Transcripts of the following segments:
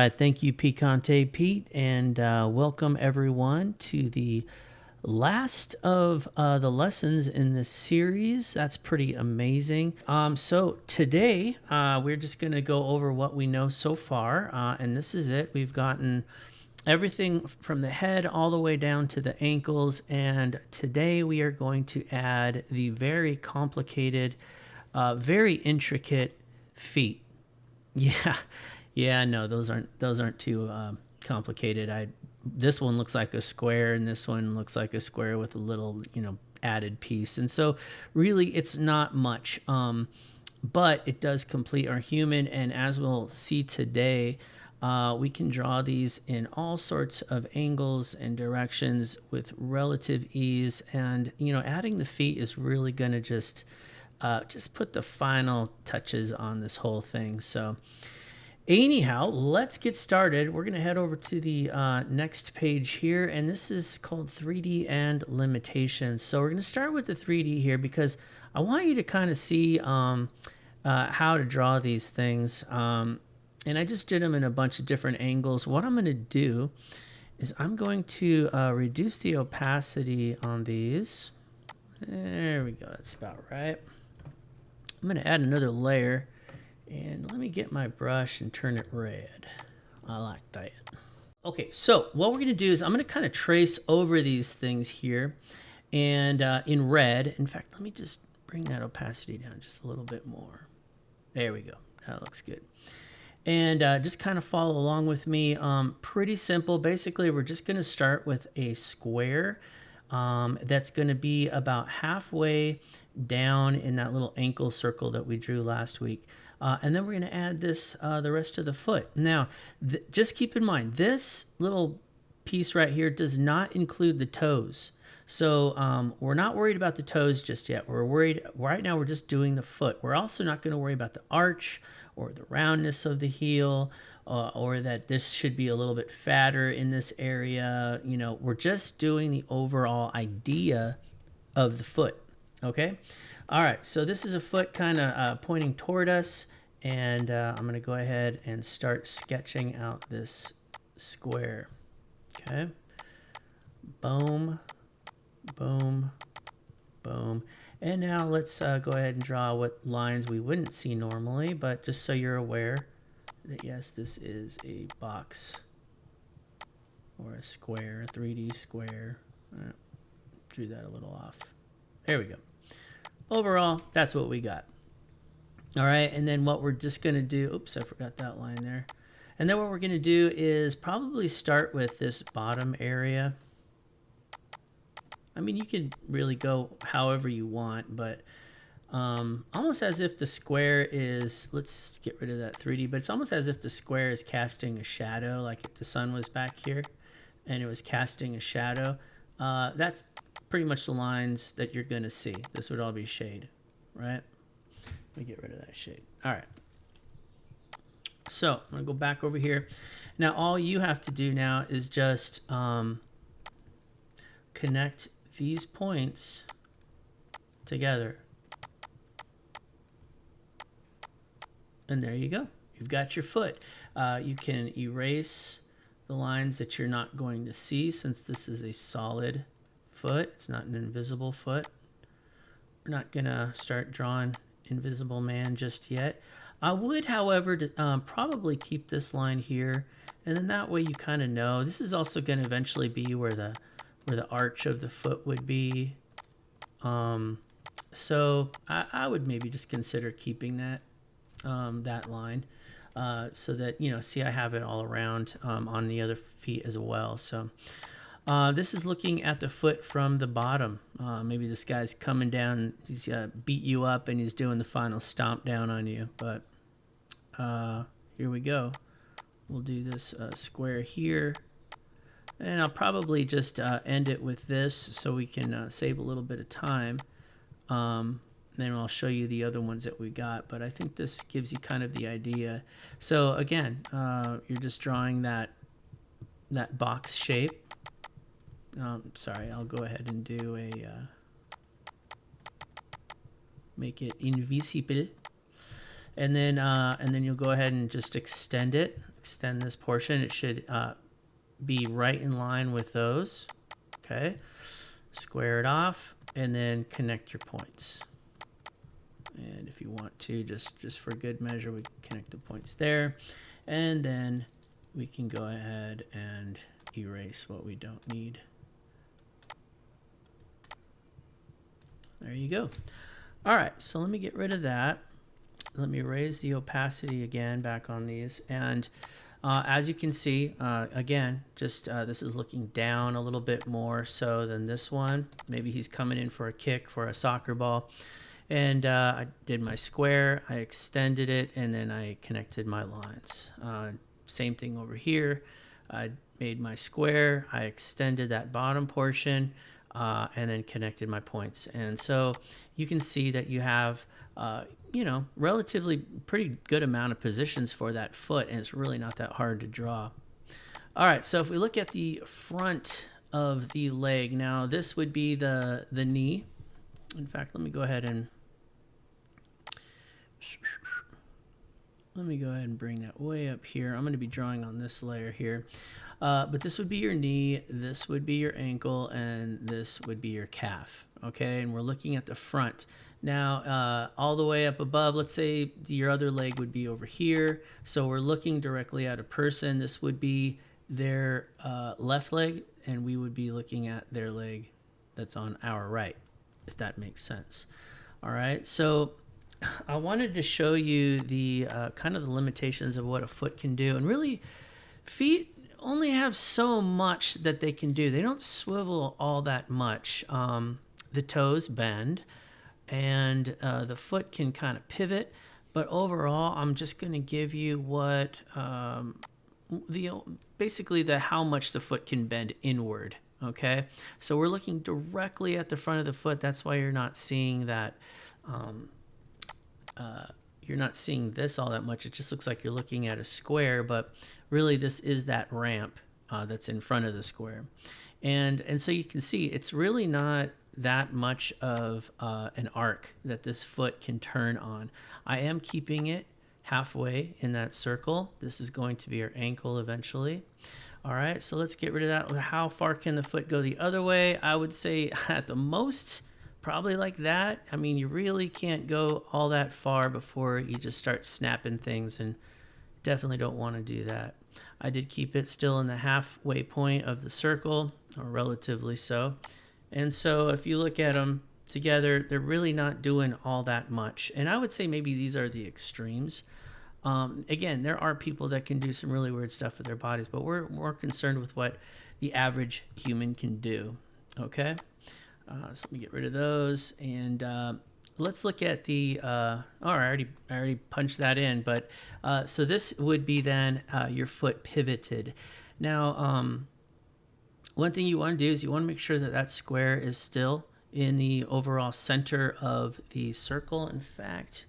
right, thank you, Picante Pete, and welcome everyone to the last of the lessons in this series. That's pretty amazing. So today we're just going to go over what we know so far, and this is it. We've gotten everything from the head all the way down to the ankles, and today we are going to add the very complicated, very intricate feet. Yeah, yeah, no, those aren't too complicated. This one looks like a square, and this one looks like a square with a little, added piece. And so, really, it's not much, but it does complete our human. And as we'll see today, we can draw these in all sorts of angles and directions with relative ease. And adding the feet is really going to just put the final touches on this whole thing. So anyhow, let's get started. We're going to head over to the next page here, and this is called 3D and Limitations. So we're going to start with the 3D here because I want you to kind of see how to draw these things. And I just did them in a bunch of different angles. What I'm going to do is I'm going to reduce the opacity on these. There we go. That's about right. I'm going to add another layer, and let me get my brush and turn it red. I like that. Okay, so what we're going to do is I'm going to kind of trace over these things here, and in red. In fact, let me just bring that opacity down just a little bit more. There we go. That looks good. And just kind of follow along with me. Pretty simple. Basically, we're just going to start with a square that's going to be about halfway down in that little ankle circle that we drew last week. And then we're going to add this, the rest of the foot. Now, just keep in mind, this little piece right here does not include the toes. So we're not worried about the toes just yet. We're worried, right now we're just doing the foot. We're also not going to worry about the arch or the roundness of the heel, or that this should be a little bit fatter in this area. We're just doing the overall idea of the foot. Okay. All right. So this is a foot kind of pointing toward us, and I'm going to go ahead and start sketching out this square. Okay. Boom, boom, boom. And now let's go ahead and draw what lines we wouldn't see normally, but just so you're aware that yes, this is a box or a square, a 3D square. Drew that a little off. There we go. Overall, that's what we got. All right, and then what we're just going to do, oops, I forgot that line there. And then what we're going to do is probably start with this bottom area. I mean, you can really go however you want, but almost as if the square is, let's get rid of that 3D, but it's almost as if the square is casting a shadow, like if the sun was back here and it was casting a shadow. That's pretty much the lines that you're going to see. This would all be shade, right? Let me get rid of that shade. All right. So I'm going to go back over here. Now, all you have to do now is just connect these points together. And there you go. You've got your foot. You can erase the lines that you're not going to see since this is a solid foot. It's not an invisible foot. We're not going to start drawing Invisible Man just yet. I would, however, probably keep this line here, and then that way you kind of know. This is also going to eventually be where the arch of the foot would be. So I would maybe just consider keeping that that line, so that see, I have it all around on the other feet as well. So this is looking at the foot from the bottom. Maybe this guy's coming down, he's beat you up and he's doing the final stomp down on you. But here we go. We'll do this square here. And I'll probably just end it with this so we can save a little bit of time. Then I'll show you the other ones that we got. But I think this gives you kind of the idea. So again, you're just drawing that box shape. Sorry, I'll go ahead and do a make it invisible, and then you'll go ahead and just extend it extend this portion. It should be right in line with those. Okay, square it off and then connect your points. And if you want to, just for good measure, we connect the points there. And then we can go ahead and erase what we don't need. There you go. All right, so let me get rid of that. Let me raise the opacity again back on these. And as you can see, again, just this is looking down a little bit more so than this one. Maybe he's coming in for a kick for a soccer ball. And I did my square, I extended it, and then I connected my lines. Same thing over here. I made my square, I extended that bottom portion, and then connected my points. And so you can see that you have, you know, relatively pretty good amount of positions for that foot, and it's really not that hard to draw. All right, so if we look at the front of the leg, now this would be the knee. In fact, let me go ahead and bring that way up here. I'm going to be drawing on this layer here. But this would be your knee, this would be your ankle, and this would be your calf. Okay, and we're looking at the front. Now, all the way up above, let's say your other leg would be over here. So we're looking directly at a person. This would be their left leg, and we would be looking at their leg that's on our right, if that makes sense. All right, so I wanted to show you the kind of the limitations of what a foot can do. And really, feet only have so much that they can do. They don't swivel all that much. The toes bend, and the foot can kind of pivot. But overall, I'm just going to give you what basically how much the foot can bend inward. Okay, so we're looking directly at the front of the foot. That's why you're not seeing that. You're not seeing this all that much. It just looks like you're looking at a square, but really this is that ramp that's in front of the square. And so you can see it's really not that much of an arc that this foot can turn on. I am keeping it halfway in that circle. This is going to be your ankle eventually. All right, so let's get rid of that. How far can the foot go the other way? I would say at the most, probably like that. I mean, you really can't go all that far before you just start snapping things, and definitely don't want to do that. I did keep it still in the halfway point of the circle, or relatively so. And so if you look at them together, they're really not doing all that much. And I would say maybe these are the extremes. Again, there are people that can do some really weird stuff with their bodies, but we're more concerned with what the average human can do. Okay, so let me get rid of those, and let's look at the. I already punched that in, but so this would be then your foot pivoted. Now, one thing you want to do is you want to make sure that that square is still in the overall center of the circle. In fact.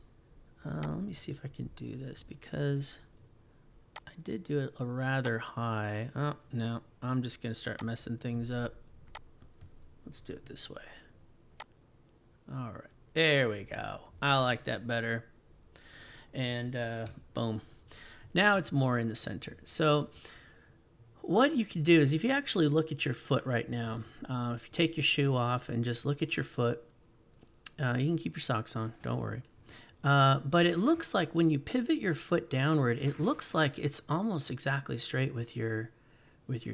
Let me see if I can do this, because I did do it a rather high. Oh, no, I'm just going to start messing things up. Let's do it this way. All right, there we go. I like that better. And boom. Now it's more in the center. So what you can do is if you actually look at your foot right now, if you take your shoe off and just look at your foot, you can keep your socks on, don't worry. But it looks like when you pivot your foot downward, it looks like it's almost exactly straight with your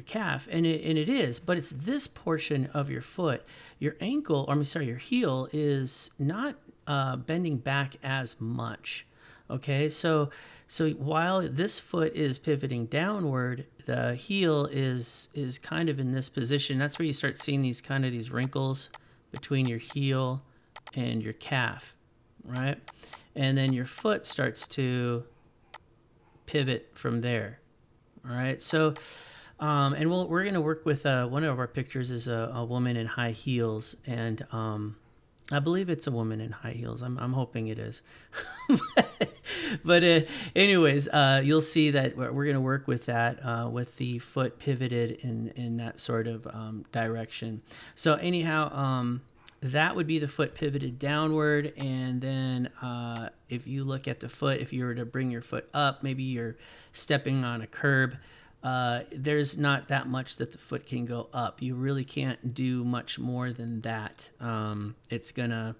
calf, and it is. But it's this portion of your foot, your ankle, or I'm sorry, your heel is not bending back as much. Okay, so while this foot is pivoting downward, the heel is kind of in this position. That's where you start seeing these wrinkles between your heel and your calf, right? And then your foot starts to pivot from there. All right. So, and we're going to work with one of our pictures is a woman in high heels, and I believe it's a woman in high heels. I'm hoping it is. But anyways, you'll see that we're going to work with that with the foot pivoted in that sort of direction. So anyhow. that would be the foot pivoted downward. And then if you look at the foot, if you were to bring your foot up, maybe you're stepping on a curb, there's not that much that the foot can go up. You really can't do much more than that. It's gonna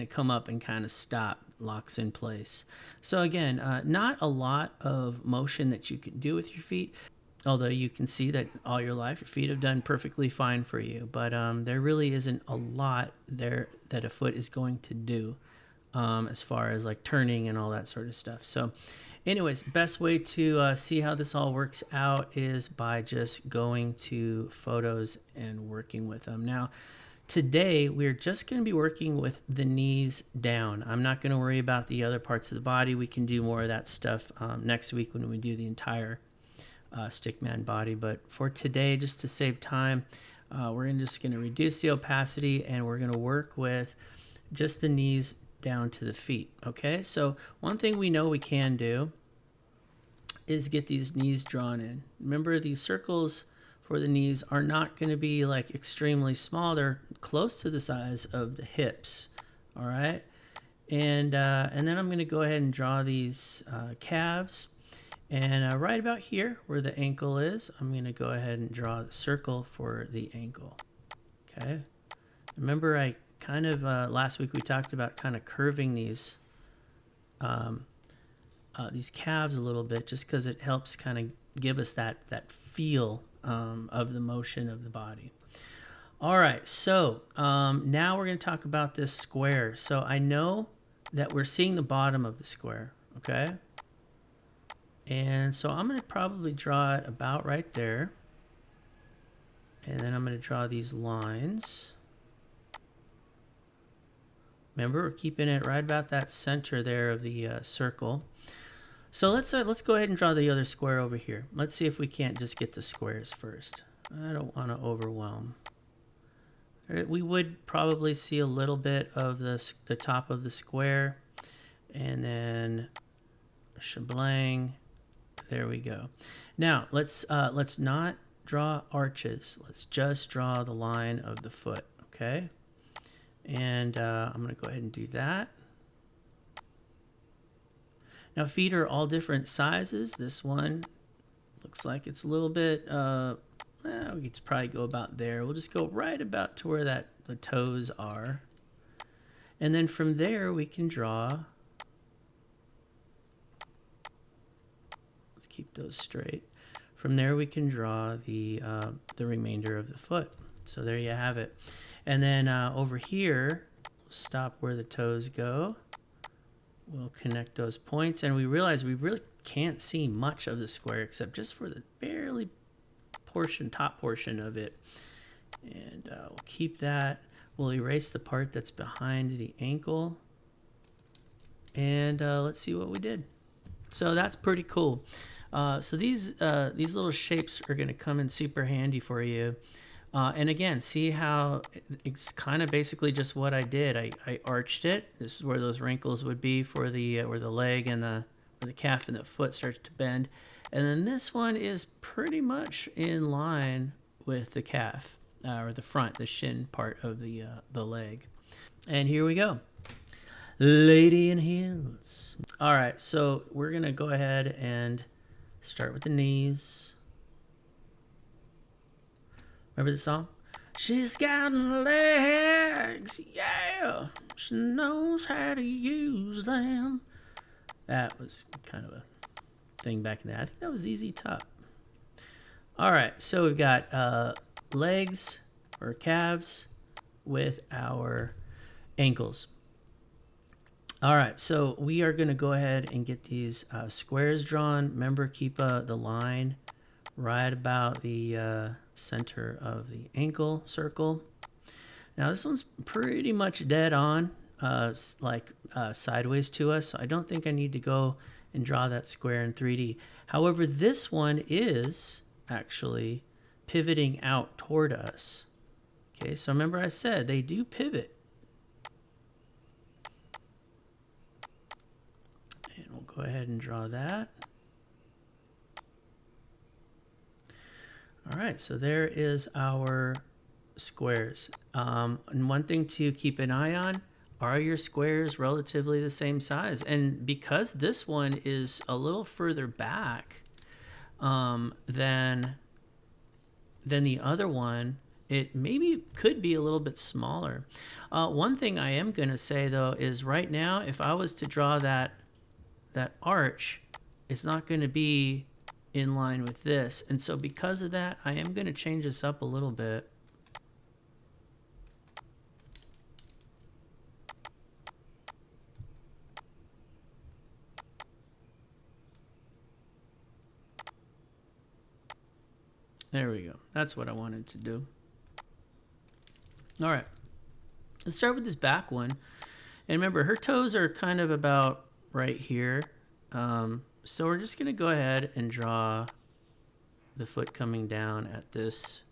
come up and kind of stop, locks in place. So again, not a lot of motion that you can do with your feet, although you can see that all your life your feet have done perfectly fine for you. But there really isn't a lot there that a foot is going to do as far as like turning and all that sort of stuff. So anyways, best way to see how this all works out is by just going to photos and working with them. Now, today, we're just going to be working with the knees down. I'm not going to worry about the other parts of the body. We can do more of that stuff next week when we do the entire Stickman body. But for today, just to save time, we're just going to reduce the opacity and we're going to work with just the knees down to the feet. Okay, so one thing we know we can do is get these knees drawn in. Remember, these circles for the knees are not going to be like extremely small. They're close to the size of the hips. All right, and then I'm going to go ahead and draw these calves, and right about here where the ankle is, I'm going to go ahead and draw the circle for the ankle. Okay, remember I kind of last week we talked about kind of curving these calves a little bit, just because it helps kind of give us that feel of the motion of the body. All right, so now we're going to talk about this square. So I know that we're seeing the bottom of the square, okay? And so I'm going to probably draw it about right there. And then I'm going to draw these lines. Remember, we're keeping it right about that center there of the circle. So let's go ahead and draw the other square over here. Let's see if we can't just get the squares first. I don't want to overwhelm. We would probably see a little bit of the top of the square, and then shablang. There we go. Now let's not draw arches. Let's just draw the line of the foot. Okay, and I'm going to go ahead and do that. Now, feet are all different sizes. This one looks like it's a little bit, we could probably go about there. We'll just go right about to where the toes are. And then from there, we can draw. Let's keep those straight. From there, we can draw the remainder of the foot. So there you have it. And then over here, stop where the toes go. We'll connect those points, and we realize we really can't see much of the square except just for the barely top portion of it. And we'll keep that. We'll erase the part that's behind the ankle, and let's see what we did. So that's pretty cool. So these little shapes are going to come in super handy for you. And again, see how it's kind of basically just what I did. I arched it. This is where those wrinkles would be for the where the leg and where the calf and the foot starts to bend. And then this one is pretty much in line with the calf or the front, the shin part of the leg. And here we go. Lady in Heels. All right, so we're going to go ahead and start with the knees. Remember the song? She's got legs, yeah. She knows how to use them. That was kind of a thing back in there. I think that was ZZ Top. All right, so we've got legs or calves with our ankles. All right, so we are going to go ahead and get these squares drawn. Remember, keep the line right about the center of the ankle circle. Now this one's pretty much dead on, sideways to us. So I don't think I need to go and draw that square in 3D. However, this one is actually pivoting out toward us. Okay, so remember I said they do pivot. And we'll go ahead and draw that. All right, so there is our squares. And one thing to keep an eye on, are your squares relatively the same size? And because this one is a little further back than the other one, it maybe could be a little bit smaller. One thing I am going to say though is right now, if I was to draw that arch, it's not going to be in line with this. And so because of that, I am going to change this up a little bit. There we go. That's what I wanted to do. All right. Let's start with this back one. And remember, her toes are kind of about right here. So we're just going to go ahead and draw the foot coming down at this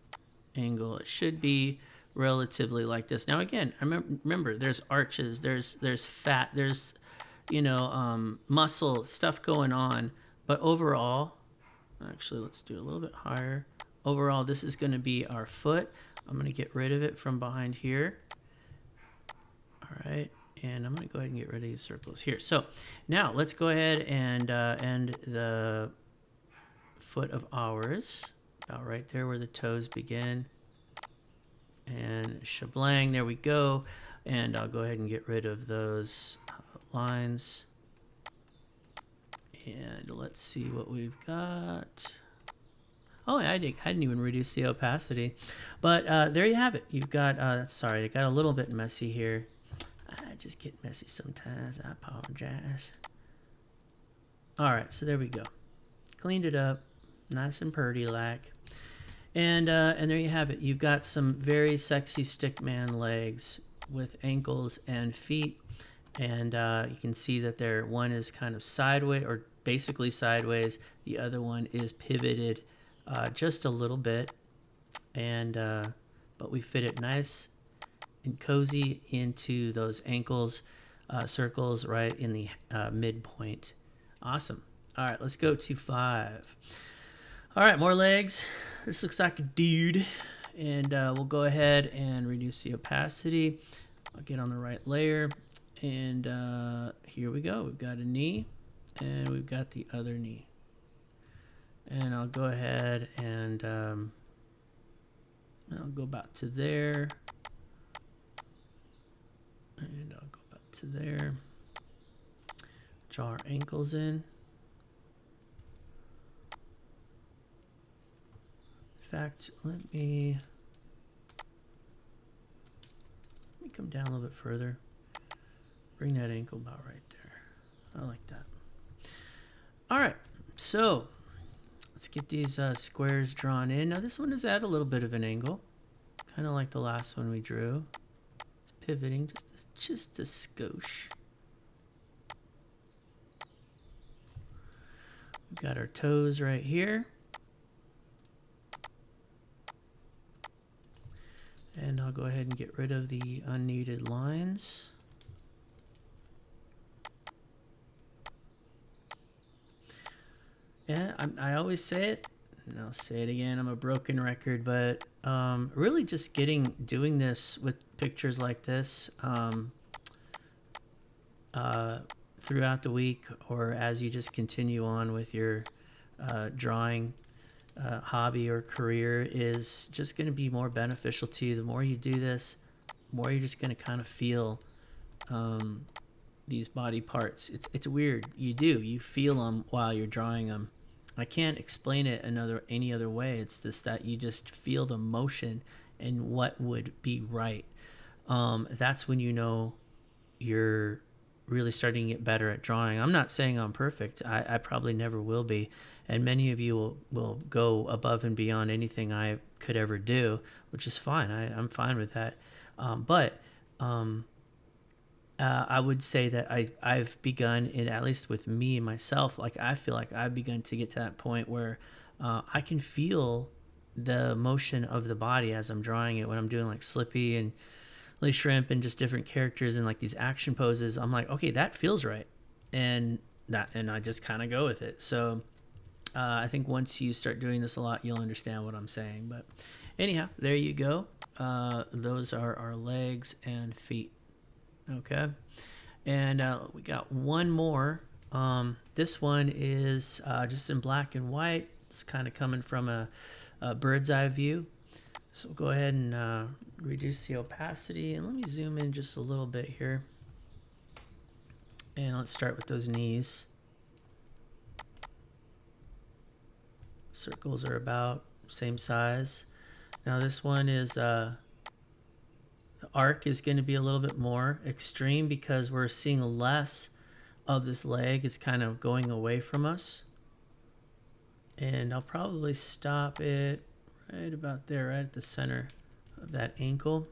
angle. It should be relatively like this. Now again, remember there's arches, there's fat, there's muscle stuff going on, but overall, actually let's do it a little bit higher. Overall, this is going to be our foot. I'm going to get rid of it from behind here. All right, and I'm going to go ahead and get rid of these circles here. So now let's go ahead and end the foot of ours about right there where the toes begin. And shablang, there we go. And I'll go ahead and get rid of those lines. And let's see what we've got. Oh, I didn't even reduce the opacity. But there you have it. You've got, sorry, it got a little bit messy here. I just get messy sometimes. I apologize. All right, so there we go. Cleaned it up. Nice and purty like. And there you have it. You've got some very sexy stickman legs with ankles and feet. And you can see that one is kind of sideways, or basically sideways. The other one is pivoted just a little bit. And but we fit it nice and cozy into those ankles circles right in the midpoint. Awesome. All right, let's go to 5. All right, more legs. This looks like a dude. And we'll go ahead and reduce the opacity. I'll get on the right layer. And here we go. We've got a knee. And we've got the other knee. And I'll go ahead and I'll go about to there. And I'll go about to there. Draw our ankles in. In fact, let me come down a little bit further. Bring that ankle about right there. I like that. All right, so let's get these squares drawn in. Now this one is at a little bit of an angle, kind of like the last one we drew. It's pivoting just a skosh. We've got our toes right here. And I'll go ahead and get rid of the unneeded lines. Yeah, I always say it, and I'll say it again, I'm a broken record, but really just doing this with pictures like this throughout the week, or as you just continue on with your drawing hobby or career, is just going to be more beneficial to you. The more you do this, the more you're just going to kind of feel these body parts. It's weird. You feel them while you're drawing them. I can't explain it any other way. It's just that you just feel the motion and what would be right. That's when you know you're really starting to get better at drawing. I'm not saying I'm perfect. I probably never will be. And many of you will go above and beyond anything I could ever do, which is fine. I'm fine with that. But I would say that I've begun, at least with me and myself, like I feel like I've begun to get to that point where I can feel the motion of the body as I'm drawing it. When I'm doing like Slippy and Lily Shrimp and just different characters and like these action poses, I'm like, okay, that feels right. And I just kind of go with it. So I think once you start doing this a lot, you'll understand what I'm saying. But anyhow, there you go. those are our legs and feet. Okay. And we got one more. This one is just in black and white. It's kind of coming from a bird's eye view. So we'll go ahead and reduce the opacity. And let me zoom in just a little bit here. And let's start with those knees. Circles are about same size. Now this one is, the arc is going to be a little bit more extreme because we're seeing less of this leg. It's kind of going away from us. And I'll probably stop it right about there, right at the center of that ankle.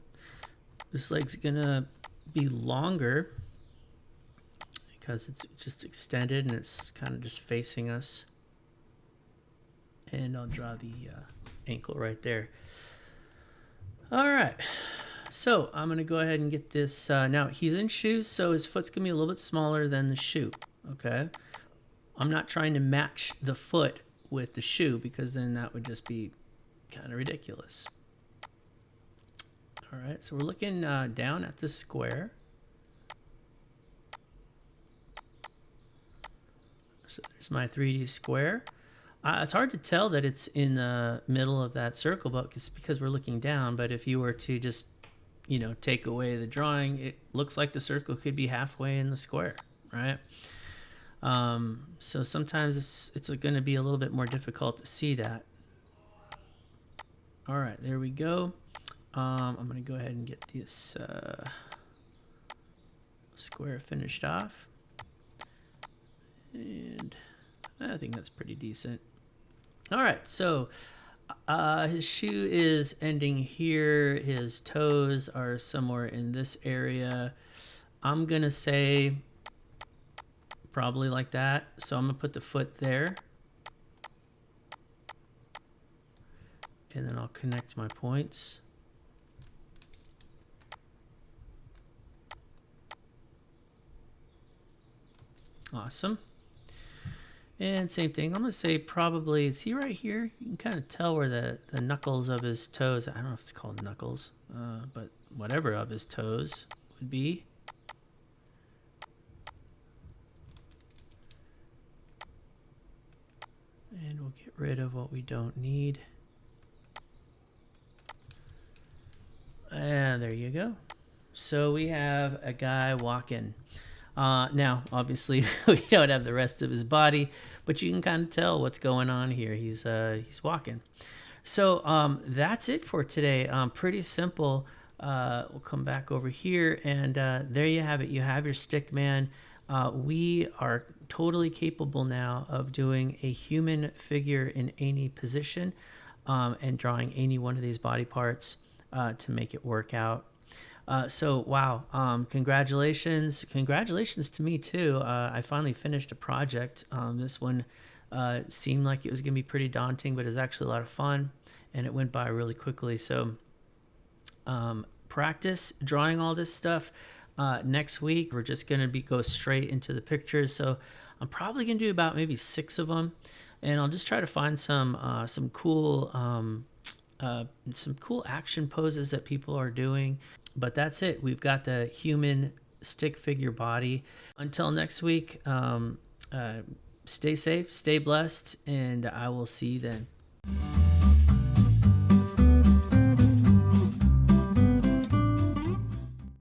This leg's going to be longer because it's just extended and it's kind of just facing us. And I'll draw the ankle right there. All right. So I'm going to go ahead and get this. Now, he's in shoes, so his foot's going to be a little bit smaller than the shoe. Okay. I'm not trying to match the foot with the shoe because then that would just be kind of ridiculous. All right. So we're looking down at the square. So there's my 3D square. It's hard to tell that it's in the middle of that circle, but it's because we're looking down. But if you were to just, take away the drawing, it looks like the circle could be halfway in the square, right? So sometimes it's going to be a little bit more difficult to see that. All right, there we go. I'm going to go ahead and get this square finished off. And I think that's pretty decent. All right, so his shoe is ending here. His toes are somewhere in this area. I'm going to say probably like that. So I'm going to put the foot there. And then I'll connect my points. Awesome. And same thing, I'm going to say probably, see right here, you can kind of tell where the knuckles of his toes, I don't know if it's called knuckles, but whatever of his toes would be. And we'll get rid of what we don't need. And there you go. So we have a guy walking. Now, obviously, we don't have the rest of his body, but you can kind of tell what's going on here. He's walking. So that's it for today. Pretty simple. We'll come back over here, and there you have it. You have your stick man. We are totally capable now of doing a human figure in any position and drawing any one of these body parts to make it work out. So wow, congratulations to me too. I finally finished a project. This one seemed like it was gonna be pretty daunting, but it was actually a lot of fun and it went by really quickly. So practice drawing all this stuff. Next week we're just gonna go straight into the pictures. So I'm probably gonna do about maybe 6 of them, and I'll just try to find some cool action poses that people are doing. But that's it. We've got the human stick figure body. Until next week, stay safe, stay blessed, and I will see you then.